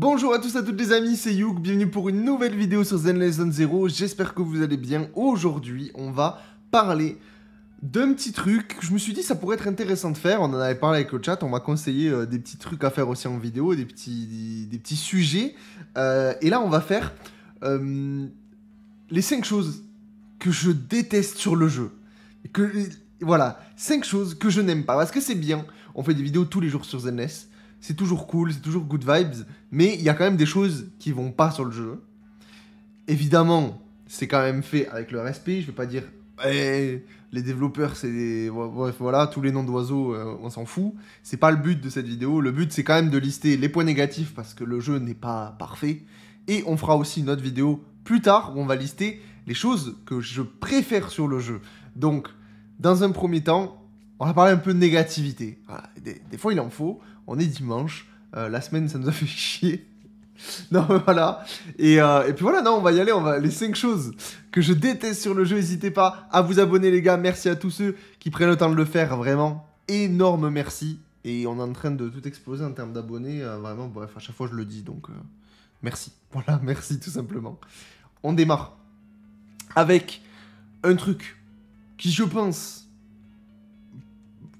Bonjour à tous et à toutes les amis, c'est Youk, bienvenue pour une nouvelle vidéo sur Zenless Zone Zero, j'espère que vous allez bien. Aujourd'hui, on va parler d'un petit truc, je me suis dit ça pourrait être intéressant de faire, on en avait parlé avec le chat, on m'a conseillé des petits trucs à faire aussi en vidéo, des petits sujets. Et là, on va faire les 5 choses que je déteste sur le jeu. Voilà, 5 choses que je n'aime pas, parce que c'est bien, on fait des vidéos tous les jours sur Zenless. C'est toujours cool, c'est toujours good vibes, mais il y a quand même des choses qui vont pas sur le jeu. Évidemment, c'est quand même fait avec le respect, je vais pas dire les développeurs, c'est des... Bref, voilà, tous les noms d'oiseaux, on s'en fout. C'est pas le but de cette vidéo, le but c'est quand même de lister les points négatifs parce que le jeu n'est pas parfait. Et on fera aussi une autre vidéo plus tard où on va lister les choses que je préfère sur le jeu. Donc, dans un premier temps, on va parler un peu de négativité. Voilà, des fois il en faut. On est dimanche, la semaine ça nous a fait chier. Non voilà, et puis voilà, non on va y aller, les 5 choses que je déteste sur le jeu, n'hésitez pas à vous abonner les gars, merci à tous ceux qui prennent le temps de le faire, vraiment, énorme merci. Et on est en train de tout exploser en termes d'abonnés, vraiment, bref, à chaque fois je le dis, donc merci, voilà, merci tout simplement. On démarre avec un truc qui je pense...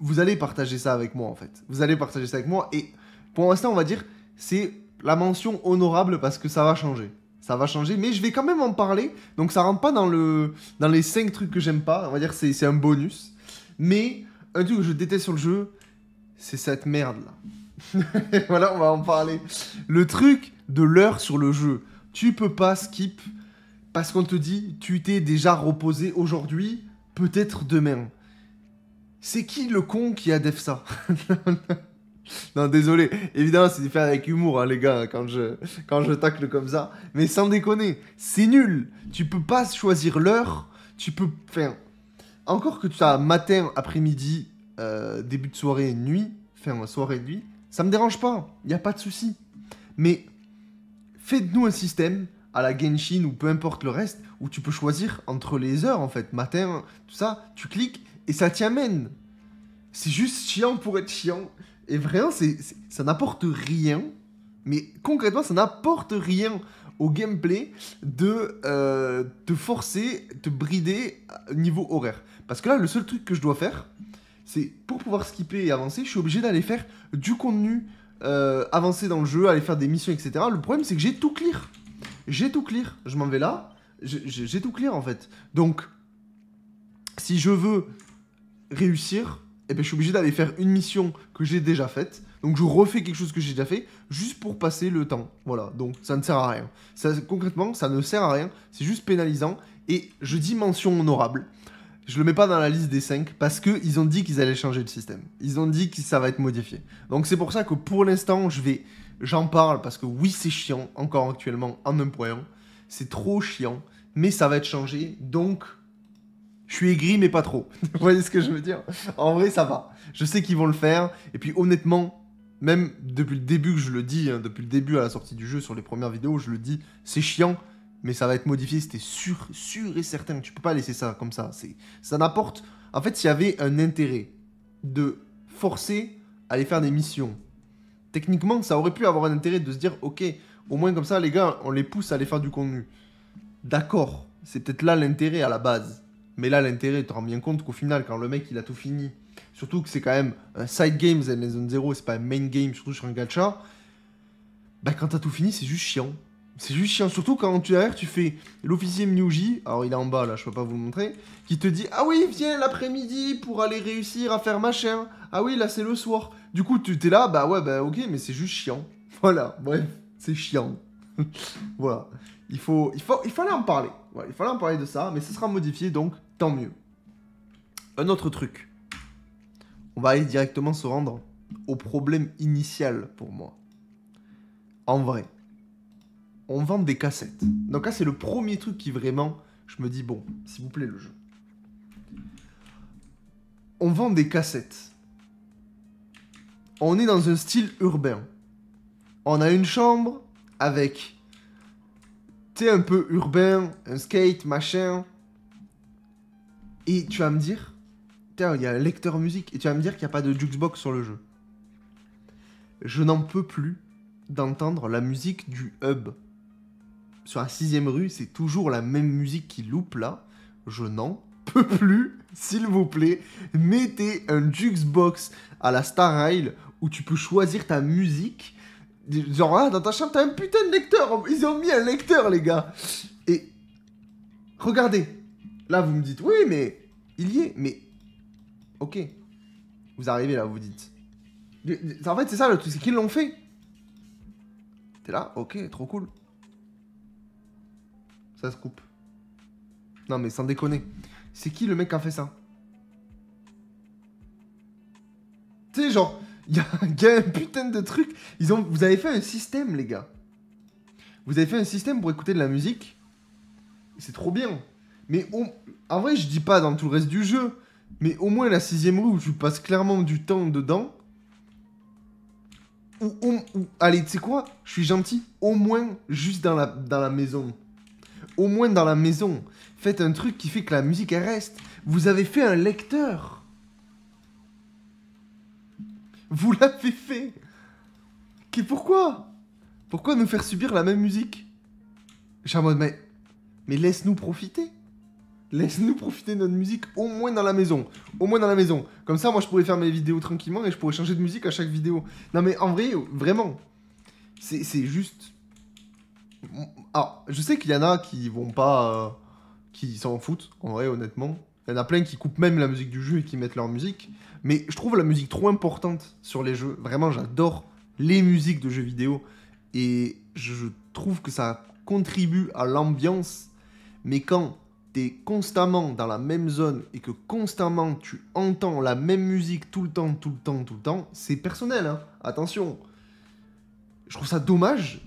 Vous allez partager ça avec moi en fait. Vous allez partager ça avec moi et pour l'instant on va dire c'est la mention honorable parce que ça va changer. Ça va changer mais je vais quand même en parler. Donc ça rentre pas dans les 5 trucs que j'aime pas. On va dire c'est un bonus. Mais un truc que je déteste sur le jeu, c'est cette merde là. Voilà, on va en parler. Le truc de l'heure sur le jeu. Tu peux pas skip parce qu'on te dit tu t'es déjà reposé aujourd'hui, peut-être demain. C'est qui le con qui a def ça? Non, désolé. Évidemment, c'est fait avec humour, hein, les gars, quand je tacle comme ça. Mais sans déconner, c'est nul. Tu peux pas choisir l'heure. Tu peux... Enfin, encore que tu as matin, après-midi, début de soirée, nuit, enfin, soirée, nuit, ça me dérange pas. Y a pas de souci. Mais faites-nous un système à la Genshin ou peu importe le reste, où tu peux choisir entre les heures, en fait. Matin, tout ça, tu cliques... Et ça t'y amène. C'est juste chiant pour être chiant. Et vraiment, ça n'apporte rien. Mais concrètement, ça n'apporte rien au gameplay de te forcer, te brider niveau horaire. Parce que là, le seul truc que je dois faire, c'est pour pouvoir skipper et avancer, je suis obligé d'aller faire du contenu avancé dans le jeu, aller faire des missions, etc. Le problème, c'est que j'ai tout clear. J'ai tout clear. Je m'en vais là. J'ai tout clear, en fait. Donc, si je veux... réussir, et ben je suis obligé d'aller faire une mission que j'ai déjà faite. Donc je refais quelque chose que j'ai déjà fait, juste pour passer le temps. Voilà, donc ça ne sert à rien. Concrètement, ça ne sert à rien, c'est juste pénalisant. Et je dis mention honorable. Je le mets pas dans la liste des 5, parce qu'ils ont dit qu'ils allaient changer le système. Ils ont dit que ça va être modifié. Donc c'est pour ça que pour l'instant, j'en parle, parce que oui, c'est chiant, encore actuellement, en 1.1. C'est trop chiant, mais ça va être changé, donc... Je suis aigri, mais pas trop. Vous voyez ce que je veux dire? En vrai, ça va. Je sais qu'ils vont le faire. Et puis, honnêtement, même depuis le début que je le dis, hein, depuis le début à la sortie du jeu, sur les premières vidéos, je le dis, c'est chiant, mais ça va être modifié. C'était sûr et certain. Tu peux pas laisser ça comme ça. Ça n'apporte... En fait, s'il y avait un intérêt de forcer à aller faire des missions, techniquement, ça aurait pu avoir un intérêt de se dire, ok, au moins comme ça, les gars, on les pousse à aller faire du contenu. D'accord, c'est peut-être là l'intérêt à la base. Mais là, l'intérêt, tu te rends bien compte qu'au final, quand le mec, il a tout fini, surtout que c'est quand même un side game, Zenless Zone Zero, c'est pas un main game, surtout sur un gacha, bah quand t'as tout fini, c'est juste chiant. C'est juste chiant, surtout quand derrière, tu fais l'officier Myuji, alors il est en bas, là, je peux pas vous le montrer, qui te dit « Ah oui, viens l'après-midi pour aller réussir à faire machin. Ah oui, là, c'est le soir. » Du coup, tu t'es là, bah ouais, bah ok, mais c'est juste chiant. Voilà, bref, c'est chiant. Voilà. Il fallait en parler. Voilà, il fallait en parler de ça, mais ça sera modifié, donc tant mieux. Un autre truc. On va aller directement se rendre au problème initial pour moi. En vrai, on vend des cassettes. Donc là, c'est le premier truc qui vraiment, je me dis, bon, s'il vous plaît, le jeu. On vend des cassettes. On est dans un style urbain. On a une chambre avec... un peu urbain, un skate, machin. Et tu vas me dire, il y a un lecteur musique, et tu vas me dire qu'il n'y a pas de jukebox sur le jeu. Je n'en peux plus d'entendre la musique du hub. Sur la 6ème rue, c'est toujours la même musique qui loupe là. Je n'en peux plus. S'il vous plaît, mettez un jukebox à la Star Rail où tu peux choisir ta musique. Genre là, dans ta chambre, t'as un putain de lecteur. Ils ont mis un lecteur, les gars. Et regardez. Là, vous me dites, oui, mais il y est. Mais ok. Vous arrivez là, vous dites. En fait, c'est ça le truc, c'est qu'ils l'ont fait. T'es là, ok, trop cool. Ça se coupe. Non, mais sans déconner. C'est qui le mec qui a fait ça? Tu sais, genre, il y a un putain de truc. Vous avez fait un système, les gars. Vous avez fait un système pour écouter de la musique. C'est trop bien. Mais en vrai, je dis pas dans tout le reste du jeu. Mais au moins la 6ème rue où tu passes clairement du temps dedans. Allez, tu sais quoi? Je suis gentil. Au moins juste dans la maison. Au moins dans la maison. Faites un truc qui fait que la musique elle reste. Vous avez fait un lecteur. Vous l'avez fait. Pourquoi? Pourquoi nous faire subir la même musique? Je suis en mode, mais laisse-nous profiter. Laisse-nous profiter de notre musique, au moins dans la maison. Au moins dans la maison. Comme ça, moi, je pourrais faire mes vidéos tranquillement et je pourrais changer de musique à chaque vidéo. Non, mais en vrai, vraiment, c'est juste... Alors, je sais qu'il y en a qui vont pas... qui s'en foutent, en vrai, honnêtement. Il y en a plein qui coupent même la musique du jeu et qui mettent leur musique. Mais je trouve la musique trop importante sur les jeux. Vraiment, j'adore les musiques de jeux vidéo. Et je trouve que ça contribue à l'ambiance. Mais quand t'es constamment dans la même zone et que constamment tu entends la même musique tout le temps, c'est personnel, hein. Attention. Je trouve ça dommage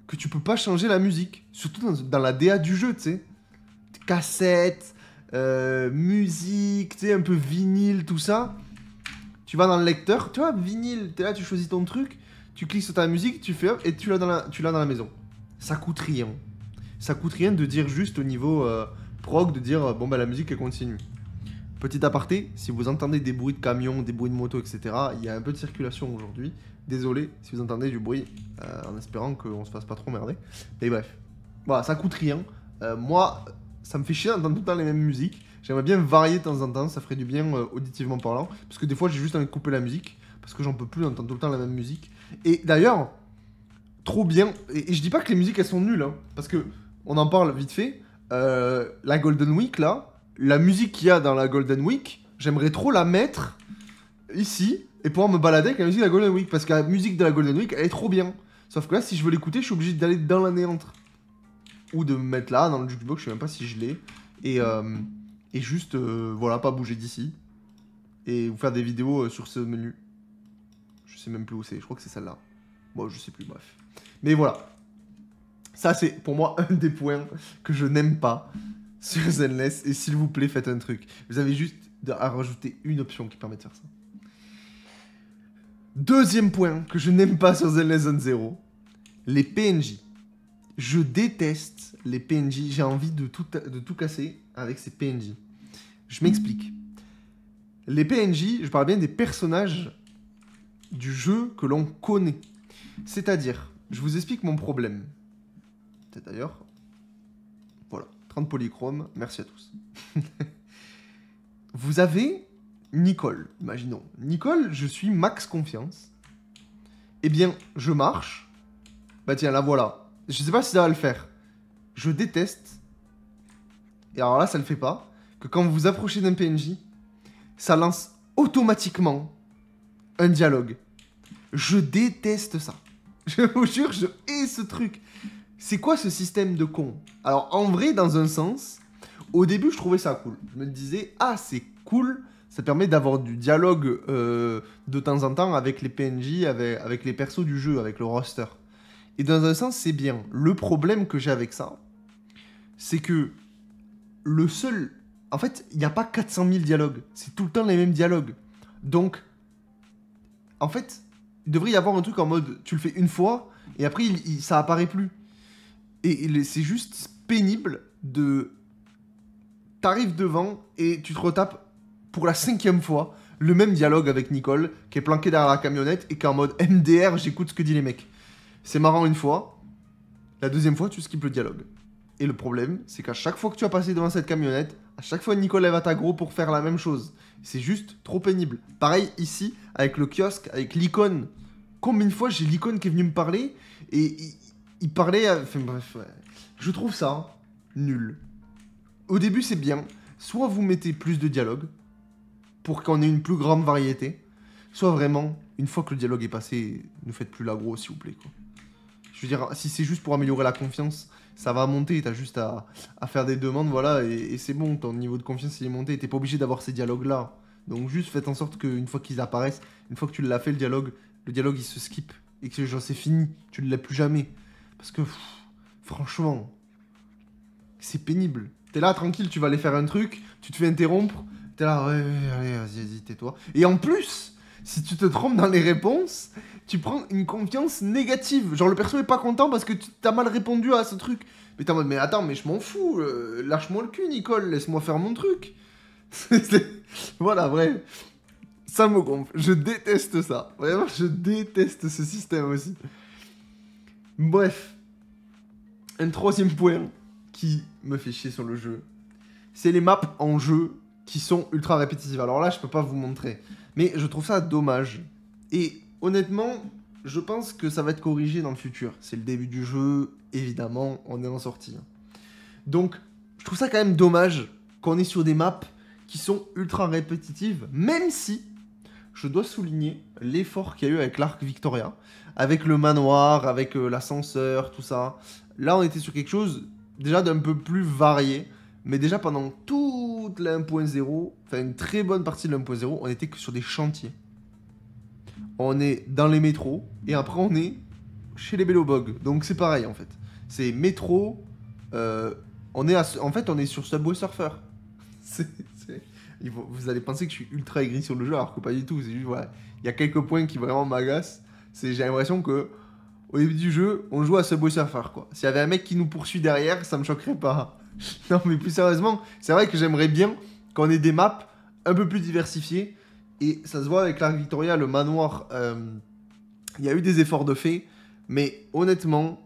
que tu peux pas changer la musique. Surtout dans la DA du jeu, tu sais. Cassette, musique, tu sais, un peu vinyle, tout ça. Tu vas dans le lecteur, tu vois, vinyle, t'es là, tu choisis ton truc, tu cliques sur ta musique, tu fais hop, et tu l'as dans la maison. Ça coûte rien. Ça coûte rien de dire juste au niveau prog, de dire bon bah la musique elle continue. Petit aparté, si vous entendez des bruits de camions, des bruits de moto, etc., il y a un peu de circulation aujourd'hui. Désolé si vous entendez du bruit, en espérant qu'on se fasse pas trop merder. Mais bref, voilà, ça coûte rien. Moi, ça me fait chier d'entendre tout le temps les mêmes musiques. J'aimerais bien varier de temps en temps, ça ferait du bien auditivement parlant. Parce que des fois j'ai juste envie de couper la musique, parce que j'en peux plus d'entendre tout le temps la même musique. Et d'ailleurs, trop bien, et je dis pas que les musiques elles sont nulles, hein, parce que on en parle vite fait. La Golden Week, là, la musique qu'il y a dans la Golden Week, j'aimerais trop la mettre ici et pouvoir me balader avec la musique de la Golden Week. Parce que la musique de la Golden Week, elle est trop bien. Sauf que là, si je veux l'écouter, je suis obligé d'aller dans la néantre. Ou de me mettre là, dans le jukebox, je sais même pas si je l'ai. Et juste, voilà, pas bouger d'ici. Et vous faire des vidéos sur ce menu. Je sais même plus où c'est, je crois que c'est celle-là. Bon, je sais plus, bref. Mais voilà. Ça, c'est pour moi un des points que je n'aime pas sur Zenless. Et s'il vous plaît, faites un truc. Vous avez juste à rajouter une option qui permet de faire ça. Deuxième point que je n'aime pas sur Zenless Zone Zero, les PNJ. Je déteste les PNJ. J'ai envie de tout casser avec ces PNJ. Je m'explique. Les PNJ, je parle bien des personnages du jeu que l'on connaît. C'est-à-dire, je vous explique mon problème. D'ailleurs, voilà, 30 polychromes, merci à tous. Vous avez Nicole, imaginons. Nicole, je suis max confiance. Eh bien, je marche. Bah tiens, la voilà. Je sais pas si ça va le faire. Je déteste. Et alors là, ça le fait pas. Que quand vous vous approchez d'un PNJ, ça lance automatiquement un dialogue. Je déteste ça. Je vous jure, je hais ce truc. C'est quoi ce système de con? Alors, en vrai, dans un sens, au début, je trouvais ça cool. Je me disais, ah, c'est cool, ça permet d'avoir du dialogue de temps en temps avec les PNJ, avec les persos du jeu, avec le roster. Et dans un sens, c'est bien. Le problème que j'ai avec ça, c'est que le seul... En fait, il n'y a pas 400 000 dialogues. C'est tout le temps les mêmes dialogues. Donc, en fait, il devrait y avoir un truc en mode, tu le fais une fois, et après, ça apparaît plus. Et c'est juste pénible de... T'arrives devant et tu te retapes pour la 5e fois le même dialogue avec Nicole qui est planqué derrière la camionnette et qui est en mode MDR, j'écoute ce que disent les mecs. C'est marrant une fois, la deuxième fois, tu skippes le dialogue. Et le problème, c'est qu'à chaque fois que tu as passé devant cette camionnette, à chaque fois Nicole elle va t'aggro pour faire la même chose. C'est juste trop pénible. Pareil ici, avec le kiosque, avec l'icône. Combien de fois j'ai l'icône qui est venu me parler et il parlait... Enfin bref, ouais. Je trouve ça nul. Au début c'est bien. Soit vous mettez plus de dialogue pour qu'on ait une plus grande variété. Soit vraiment, une fois que le dialogue est passé, ne faites plus l'aggro s'il vous plaît, quoi. Je veux dire, si c'est juste pour améliorer la confiance, ça va monter, t'as juste à faire des demandes, voilà, et c'est bon, ton niveau de confiance il est monté, t'es pas obligé d'avoir ces dialogues-là. Donc juste faites en sorte qu'une fois qu'ils apparaissent, une fois que tu l'as fait le dialogue il se skip, et que genre c'est fini, tu ne l'as plus jamais. Parce que, franchement, c'est pénible. T'es là, tranquille, tu vas aller faire un truc, tu te fais interrompre, t'es là, ouais, allez, vas-y, tais-toi. Et en plus, si tu te trompes dans les réponses, tu prends une confiance négative. Genre le perso est pas content parce que tu t'as mal répondu à ce truc. Mais t'es en mode, mais attends, mais je m'en fous, lâche-moi le cul, Nicole, laisse-moi faire mon truc. Voilà, bref. Ça me gonfle. Je déteste ça. Vraiment, je déteste ce système aussi. Bref. Un troisième point qui me fait chier sur le jeu, c'est les maps en jeu qui sont ultra répétitives. Alors là, je peux pas vous montrer. Mais je trouve ça dommage. Et honnêtement, je pense que ça va être corrigé dans le futur. C'est le début du jeu, évidemment, on est en sortie. Donc, je trouve ça quand même dommage qu'on est sur des maps qui sont ultra répétitives, même si je dois souligner l'effort qu'il y a eu avec l'Arc Victoria, avec le manoir, avec l'ascenseur, tout ça. Là, on était sur quelque chose déjà d'un peu plus varié, mais déjà pendant toute la 1.0, enfin une très bonne partie de la 1.0, on était que sur des chantiers. On est dans les métros, et après on est chez les Bellobog. Donc c'est pareil en fait. C'est métro, on est sur Subway Surfer. Vous allez penser que je suis ultra aigri sur le jeu, alors que pas du tout. C'est juste, voilà, il y a quelques points qui vraiment m'agacent. J'ai l'impression que au début du jeu, on joue à Subway Surfer, quoi. S'il y avait un mec qui nous poursuit derrière, ça me choquerait pas. Non, mais plus sérieusement, c'est vrai que j'aimerais bien qu'on ait des maps un peu plus diversifiées. Et ça se voit avec l'Arc Victoria, le manoir. Il y a eu des efforts de fait, mais honnêtement,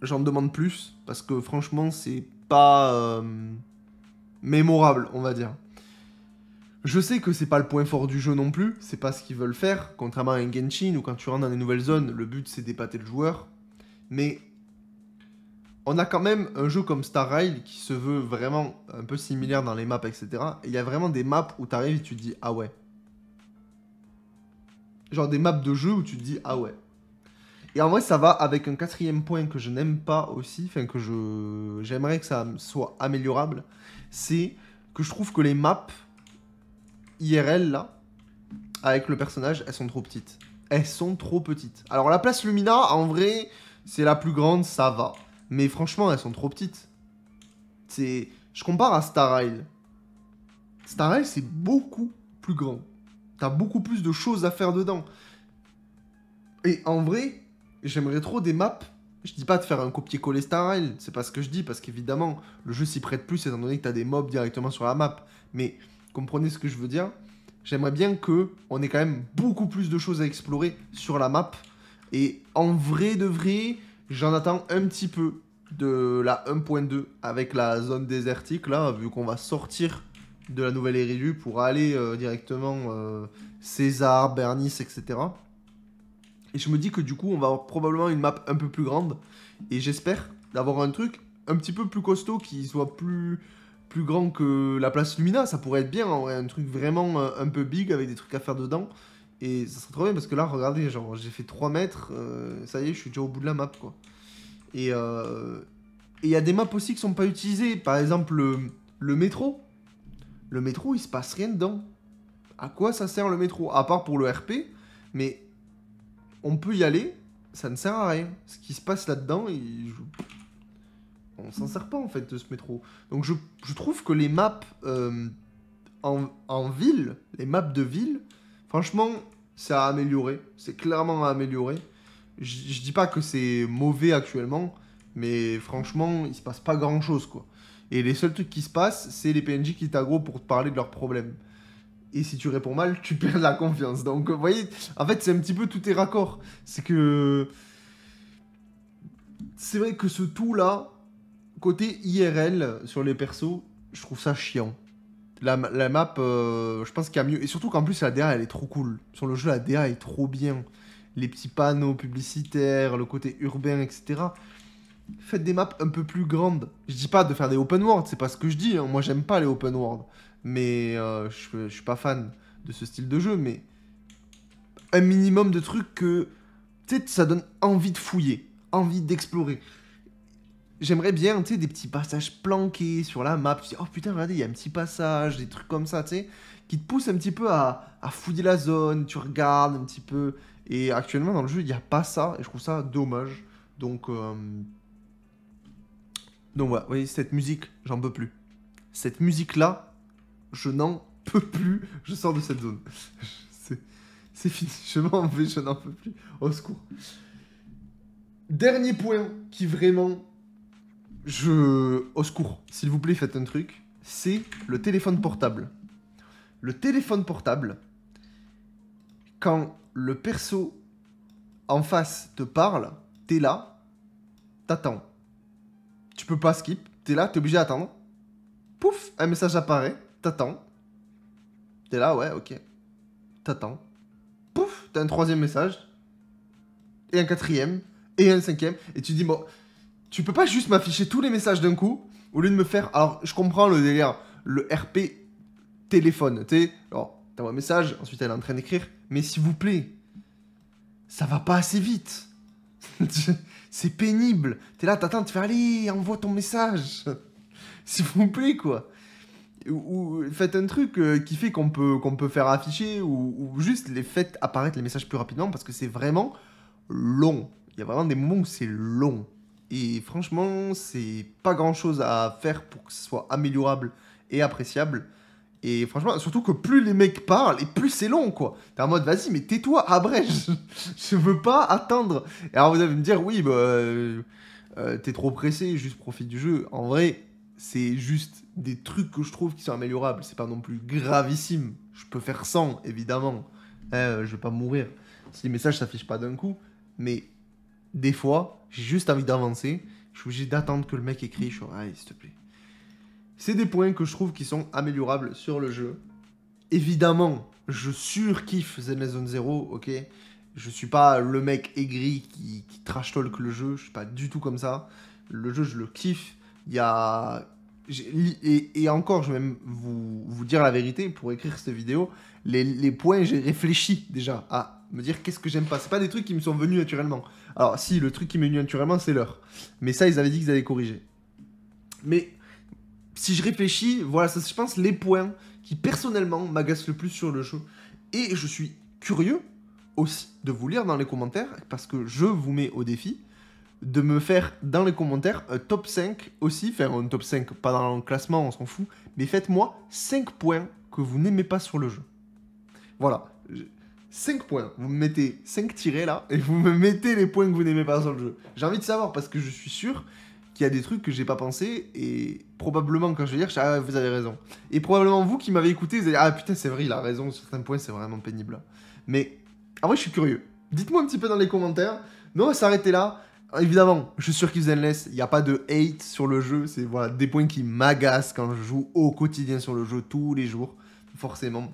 j'en demande plus parce que franchement, c'est pas mémorable, on va dire. Je sais que c'est pas le point fort du jeu non plus, c'est pas ce qu'ils veulent faire, contrairement à un Genshin où quand tu rentres dans des nouvelles zones, le but c'est d'épater le joueur. Mais on a quand même un jeu comme Star Rail qui se veut vraiment un peu similaire dans les maps, etc. Et il y a vraiment des maps où t'arrives et tu te dis ah ouais. Genre des maps de jeu où tu te dis ah ouais. Et en vrai ça va avec un quatrième point que je n'aime pas aussi, enfin que j'aimerais que ça soit améliorable, c'est que je trouve que les maps IRL là, avec le personnage, elles sont trop petites. Elles sont trop petites. Alors la place Lumina, en vrai, c'est la plus grande, ça va. Mais franchement, elles sont trop petites. Je compare à Star Rail. Star Rail, c'est beaucoup plus grand. T'as beaucoup plus de choses à faire dedans. Et en vrai, j'aimerais trop des maps. Je dis pas de faire un copier-coller Star Rail, c'est pas ce que je dis, parce qu'évidemment, le jeu s'y prête plus, étant donné que t'as des mobs directement sur la map. Mais comprenez ce que je veux dire. J'aimerais bien qu'on ait quand même beaucoup plus de choses à explorer sur la map. Et en vrai de vrai, j'en attends un petit peu de la 1.2 avec la zone désertique, là, vu qu'on va sortir de la nouvelle Eridu pour aller directement César, Bernice, etc. Et je me dis que du coup, on va avoir probablement une map un peu plus grande. Et j'espère d'avoir un truc un petit peu plus costaud qui soit plus grand que la place Lumina. Ça pourrait être bien, en vrai, un truc vraiment un peu big avec des trucs à faire dedans. Et ça serait trop bien parce que là, regardez, genre, j'ai fait 3 mètres, ça y est, je suis déjà au bout de la map, quoi. Et il y a des maps aussi qui sont pas utilisées. Par exemple, le métro. Le métro, il se passe rien dedans. À quoi ça sert le métro? À part pour le RP, mais on peut y aller, ça ne sert à rien. Ce qui se passe là-dedans, on s'en sert pas en fait de ce métro. Donc je trouve que les maps en ville, les maps de ville, franchement, c'est à améliorer. C'est clairement à améliorer. Je dis pas que c'est mauvais actuellement, mais franchement, il se passe pas grand chose, quoi. Et les seuls trucs qui se passent, c'est les PNJ qui t'aggro pour te parler de leurs problèmes. Et si tu réponds mal, tu perds la confiance. Donc, vous voyez, en fait, c'est un petit peu tout est raccord. C'est que c'est vrai que ce tout-là, côté IRL, sur les persos, je trouve ça chiant. La map, je pense qu'il y a mieux. Et surtout qu'en plus, la DA, elle est trop cool. Sur le jeu, la DA est trop bien. Les petits panneaux publicitaires, le côté urbain, etc. Faites des maps un peu plus grandes. Je dis pas de faire des open world, c'est pas ce que je dis. Hein. Moi, j'aime pas les open world. Mais je suis pas fan de ce style de jeu. Mais un minimum de trucs que... Tu sais, ça donne envie de fouiller. Envie d'explorer. J'aimerais bien, tu sais, des petits passages planqués sur la map. Tu dis, oh putain, regardez, il y a un petit passage, des trucs comme ça, tu sais, qui te poussent un petit peu à fouiller la zone, tu regardes un petit peu. Et actuellement, dans le jeu, il n'y a pas ça, et je trouve ça dommage. Donc voilà, vous voyez, cette musique, j'en peux plus. Cette musique-là, je n'en peux plus. Je sors de cette zone. C'est fini, je m'en vais, je n'en peux plus. Au secours. Dernier point qui vraiment... Au secours, s'il vous plaît, faites un truc. C'est le téléphone portable. Le téléphone portable, quand le perso en face te parle, t'es là, t'attends. Tu peux pas skip, t'es là, t'es obligé d'attendre. Pouf, un message apparaît, t'attends. T'es là, ouais, ok. T'attends. Pouf, t'as un troisième message. Et un quatrième. Et un cinquième. Et tu dis, bon... Tu peux pas juste m'afficher tous les messages d'un coup, au lieu de me faire... Alors, je comprends le délire, le RP téléphone, tu sais. Alors, t'envoies un message, ensuite elle est en train d'écrire. Mais s'il vous plaît, ça va pas assez vite. C'est pénible. T'es là, t'attends, tu fais, allez, envoie ton message. S'il vous plaît, quoi. Ou faites un truc qui fait qu'on peut faire afficher, ou juste les faites apparaître les messages plus rapidement, parce que c'est vraiment long. Il y a vraiment des moments où c'est long. Et franchement, c'est pas grand chose à faire pour que ce soit améliorable et appréciable. Et franchement, surtout que plus les mecs parlent, et plus c'est long, quoi. T'es en mode, vas-y, mais tais-toi, abrège. Je veux pas attendre. Et alors vous allez me dire, oui, bah, t'es trop pressé, juste profite du jeu. En vrai, c'est juste des trucs que je trouve qui sont améliorables. C'est pas non plus gravissime. Je peux faire sans, évidemment. Je vais pas mourir si les messages s'affichent pas d'un coup. Mais... des fois, j'ai juste envie d'avancer. Je suis obligé d'attendre que le mec écrit. Je suis allez, s'il te plaît. C'est des points que je trouve qui sont améliorables sur le jeu. Évidemment, je surkiffe Zenless Zone Zero, ok. Je suis pas le mec aigri qui trash talk le jeu. Je suis pas du tout comme ça. Le jeu, je le kiffe. Il y a... Et encore, je vais même vous dire la vérité pour écrire cette vidéo. Les points, j'ai réfléchi déjà à me dire qu'est-ce que j'aime pas. C'est pas des trucs qui me sont venus naturellement. Alors si, le truc qui m'est venu naturellement, c'est l'heure. Mais ça, ils avaient dit qu'ils allaient corriger. Mais si je réfléchis, voilà, ça, je pense, les points qui personnellement m'agacent le plus sur le jeu. Et je suis curieux aussi de vous lire dans les commentaires, parce que je vous mets au défi de me faire dans les commentaires un top 5 aussi, faire un top 5, pas dans le classement, on s'en fout, mais faites-moi 5 points que vous n'aimez pas sur le jeu. Voilà, 5 points, vous me mettez 5 tirets là, et vous me mettez les points que vous n'aimez pas sur le jeu. J'ai envie de savoir, parce que je suis sûr qu'il y a des trucs que j'ai pas pensé, et probablement quand je vais dire, ah, vous avez raison. Et probablement vous qui m'avez écouté, vous allez dire, ah putain c'est vrai, il a raison, sur certains points c'est vraiment pénible. Mais, en vrai je suis curieux. Dites-moi un petit peu dans les commentaires, mais on va s'arrêter là. Évidemment, je suis sûr qu'ils Zenless, il n'y a pas de hate sur le jeu, c'est voilà, des points qui m'agacent quand je joue au quotidien sur le jeu, tous les jours, forcément.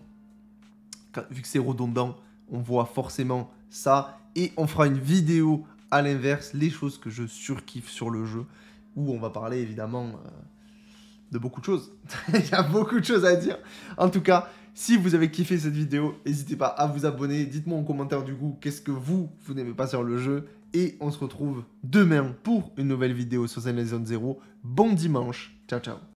Vu que c'est redondant, on voit forcément ça, et on fera une vidéo à l'inverse, les choses que je surkiffe sur le jeu, où on va parler évidemment de beaucoup de choses. Il y a beaucoup de choses à dire. En tout cas, si vous avez kiffé cette vidéo, n'hésitez pas à vous abonner, dites-moi en commentaire du coup, qu'est-ce que vous n'aimez pas sur le jeu. Et on se retrouve demain pour une nouvelle vidéo sur Zenless Zone Zero. Bon dimanche, ciao ciao.